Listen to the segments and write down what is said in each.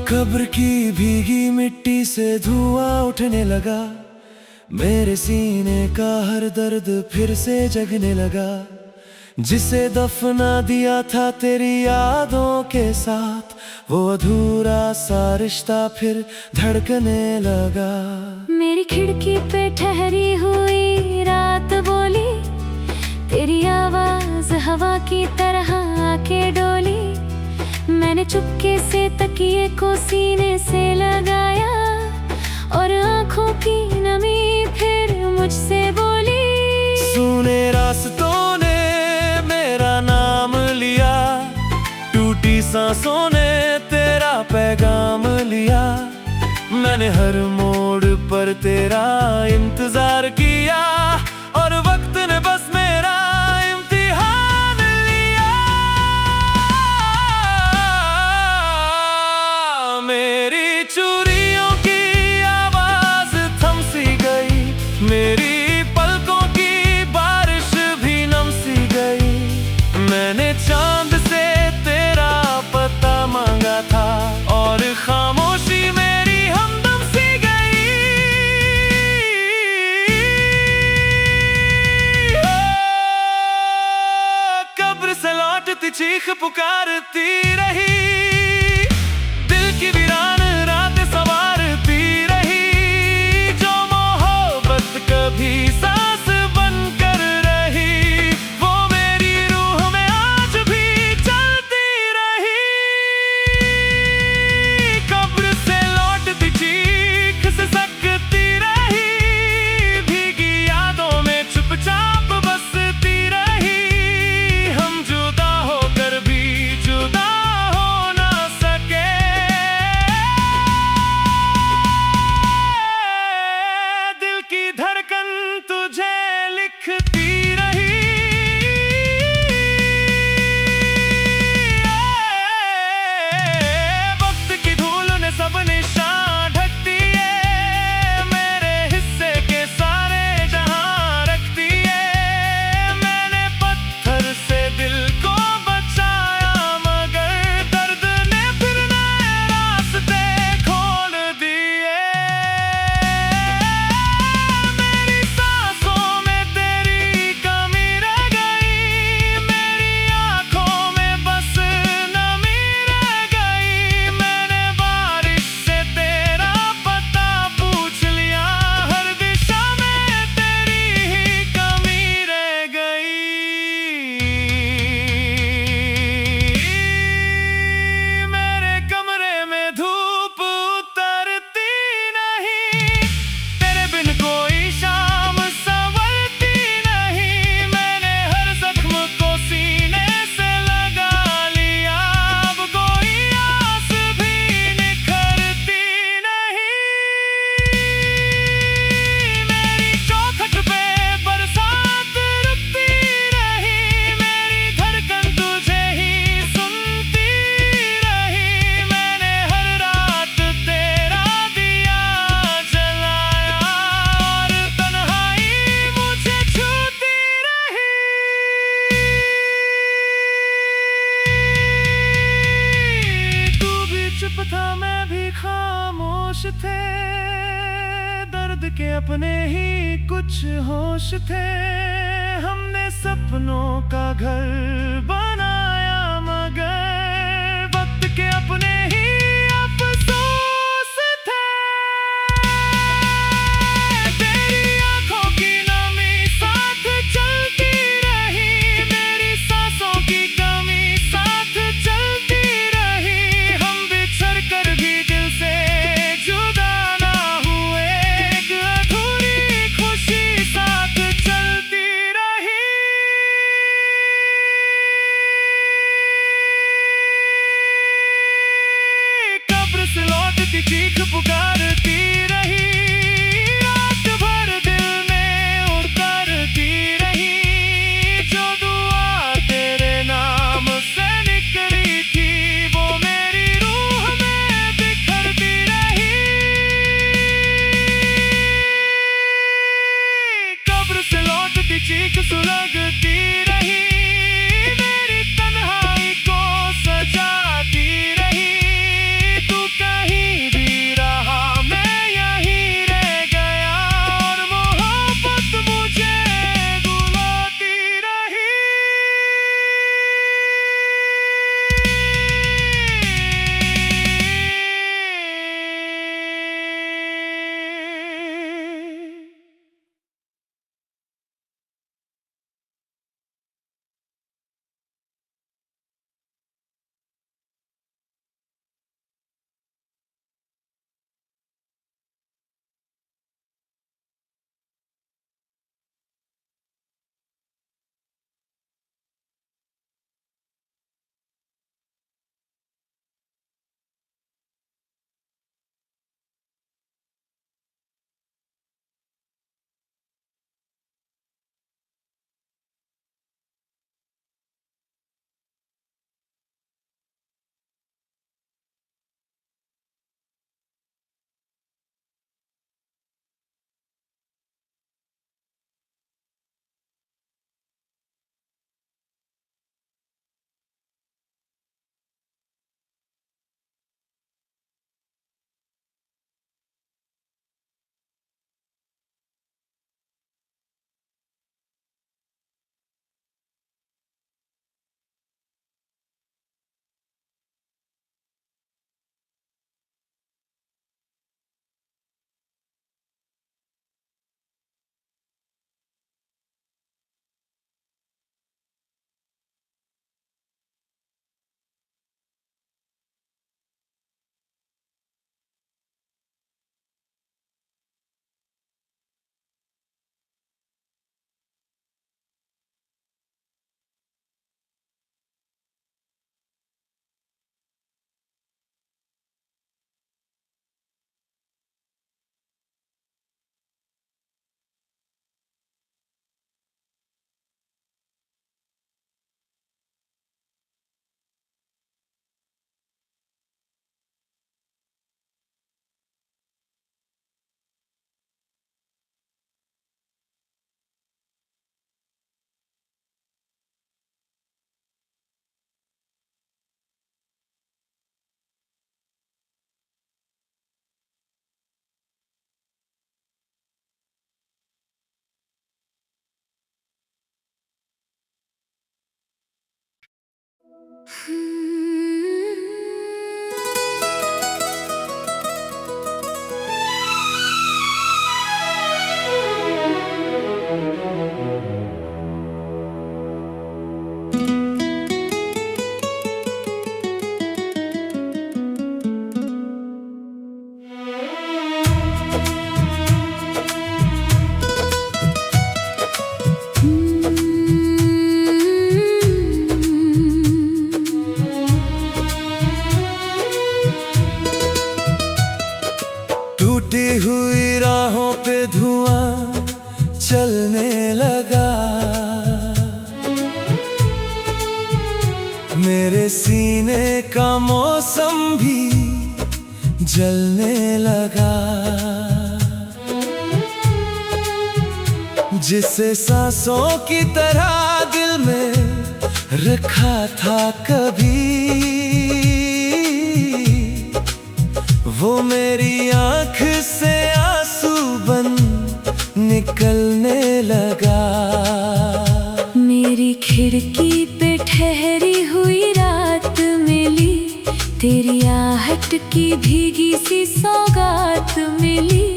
कब्र की भीगी मिट्टी से धुआं उठने लगा। मेरे सीने का हर दर्द फिर से जगने लगा। जिसे दफना दिया था तेरी यादों के साथ, वो अधूरा सा रिश्ता फिर धड़कने लगा। मेरी खिड़की पे ठहरी हुई रात बोली, तेरी आवाज हवा की तरह आके डोली। मैंने चुपके से तकिए को सीने से लगाया और आंखों की नमी फिर मुझसे बोली। सुने रास्तों ने मेरा नाम लिया, टूटी सांसों ने तेरा पैगाम लिया। मैंने हर मोड़ पर तेरा इंतजार किया और वक्त ने बस मेरा इम्तिहान लिया। मेरी चूड़ियों की आवाज थम सी गई, मेरी पलकों की बारिश भी नम सी गई। मैंने चांद से तेरा पता मांगा था और खामोशी मेरी हमदम सी गई। कब्र से लौटती चीख पुकारती रही, दिल की वीरान रातें संवारती रही। जो मोहब्बत कभी सांस बनकर रही, वो मेरी रूह में आज भी चलती रही। कब्र से लौटती चीख से सकती रही, भीगी यादों में चुपचाप बसती रही। हम जुदा होकर भी जुदा हो ना सके, दिल की धड़कन तुझे लिखती रही। वक्त की धूल ने सब निशान ढकती है, मेरे हिस्से के सारे जहां रखती है। मैंने पत्थर से दिल को बचाया, मगर दर्द ने फिर नए रास्ते खोल दिए। मेरी सांसों में तेरी कमी रह गई, मेरी आंखों में बस नमी रह गई। मैंने बारिश से तेरा पता पूछ लिया, हर दिशा में तेरी ही कमी रह गई। मेरे कमरे में धूप उतरती नहीं, तेरे बिन कोई शाम संवरती नहीं। मैंने हर जख्म को सीने से लगा लिया, अब कोई आस भी निखरती नहीं। मेरी चौखट पे बरसात रुकती रही, मेरी धड़कन तुझे ही सुनती रही। मैंने हर रात तेरा दिया जलाया और तन्हाई मुझे छूती रही। तू भी चुप था, मैं भी खामोश थे, दर्द के अपने ही कुछ होश थे। हमने सपनों का घर बनाया, मगर वक्त के अपने ही अफसोस थे। तेरी आंखों की नमी साथ चलती रही, मेरी सांसों की कमी साथ चलती रही। हम बिछड़ कर भी दिल से जुदा ना हुए, एक अधूरी खुशी साथ चलती रही। कब्र से लौटती चीख पुकारती रही, रात भर दिल में उतरती रही। जो दुआ तेरे नाम से निकली थी, वो मेरी रूह में बिखरती रही। कब्र से लौटती चीख सुलगती रही, मेरी तन्हाई को सजाती रही। तू कहीं टूटी हुई राहों पे धुआं चलने लगा, मेरे सीने का मौसम भी जलने लगा। जिसे सांसों की तरह दिल में रखा था कभी, वो मेरी आँख से आंसू बन निकलने लगा। मेरी खिड़की पे ठहरी हुई रात मिली, तेरी आहट की भीगी सी सौगात मिली।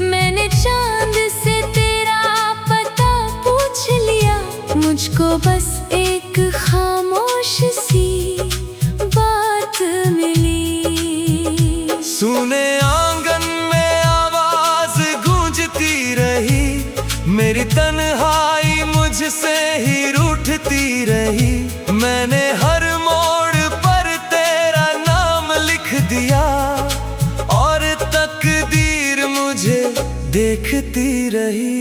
मैंने चांद से तेरा पता पूछ लिया, मुझको बस एक खामोश सी बात मिली। सुने आंगन में आवाज गूंजती रही, मेरी तन्हाई मुझसे ही रूठती रही। मैंने हर मोड़ पर तेरा नाम लिख दिया, और तकदीर मुझे देखती रही।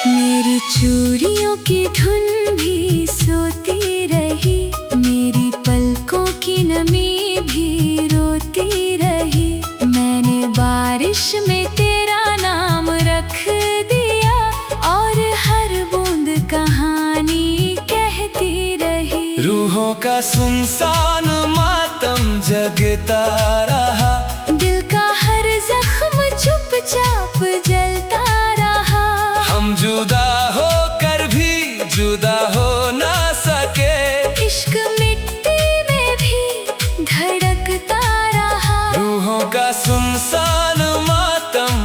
मेरी चूड़ियों की धुन भी सोती रही, मेरी पलकों की नमी भी रोती रही। मैंने बारिश में तेरा नाम रख दिया, और हर बूंद कहानी कहती रही। रूहों का सुनसान मातम जगता रहा, दिल का हर जख्म चुपचाप जलता रहा। हम जुदा होकर भी जुदा हो ना सके, इश्क मिट्टी में भी धड़कता रहा। रूहों का सुनसान मातम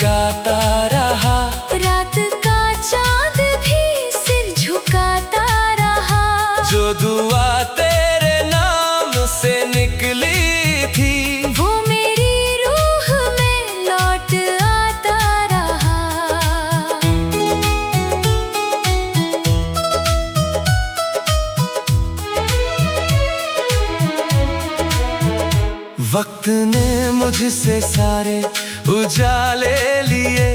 गाता रहा, रात का चांद भी सिर झुकाता रहा। जो दुआ तेरे नाम से निकली थी, वो मेरी रूह में लौट आता रहा। वक्त ने मुझसे सारे उजाले लिए,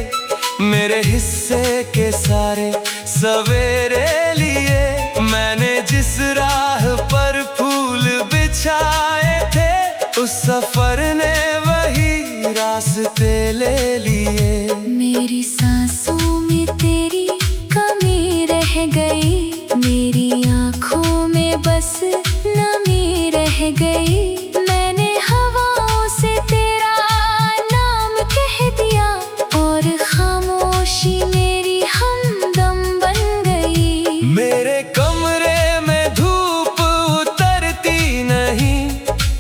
मेरे हिस्से के सारे सवेरे लिए। मैंने जिस राह पर फूल बिछाए थे, उस सफर ने वही रास्ते ले लिए। मेरी सांसों में तेरी कमी रह गई, मेरी आँखों में बस नमी रह गई। मैंने हवाओं से तेरा नाम कह दिया, और खामोशी मेरी हमदम बन गई। मेरे कमरे में धूप उतरती नहीं,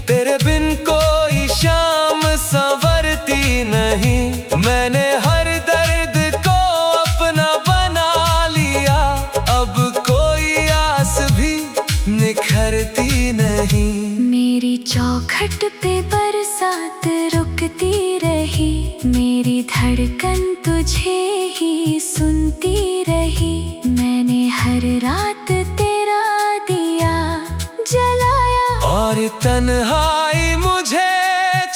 तेरे बिन कोई शाम संवरती नहीं। मैंने हर दर्द को अपना बना लिया, अब कोई आस भी निखरती नहीं। मेरी चौखट पे बरसात रुकती रही, मेरी धड़कन तुझे ही सुनती रही। मैंने हर रात तेरा दिया जलाया, और तन्हाई मुझे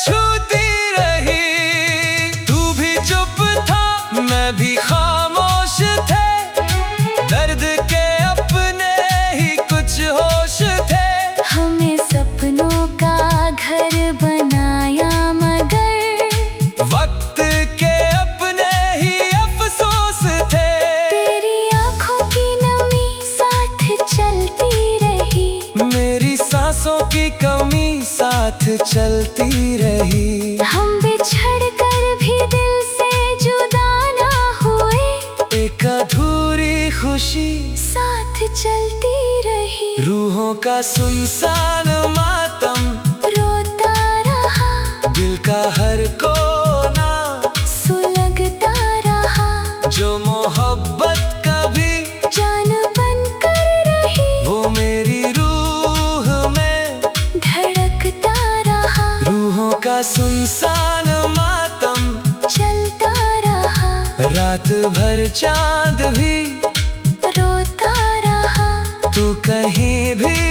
छूती रही। तू भी चुप था, मैं भी खामोश थे, दर्द के अपने ही कुछ होश थे। हमें सपनों का घर बनाया, मगर वक्त के अपने ही अफसोस थे। तेरी आँखों की नमी साथ चलती रही, मेरी सांसों की कमी साथ चलती रही। हम बिछड़ कर भी दिल से जुदा ना हुए, एक अधूरी खुशी साथ चलती रही। रूहों का सुनसान मातम रोता रहा, दिल का हर कोना सुलगता रहा। जो मोहब्बत कभी जान बन कर रही, वो मेरी रूह में धड़कता रहा। रूहों का सुनसान मातम चलता रहा, रात भर चांद भी रोता रहा। तू कहीं भी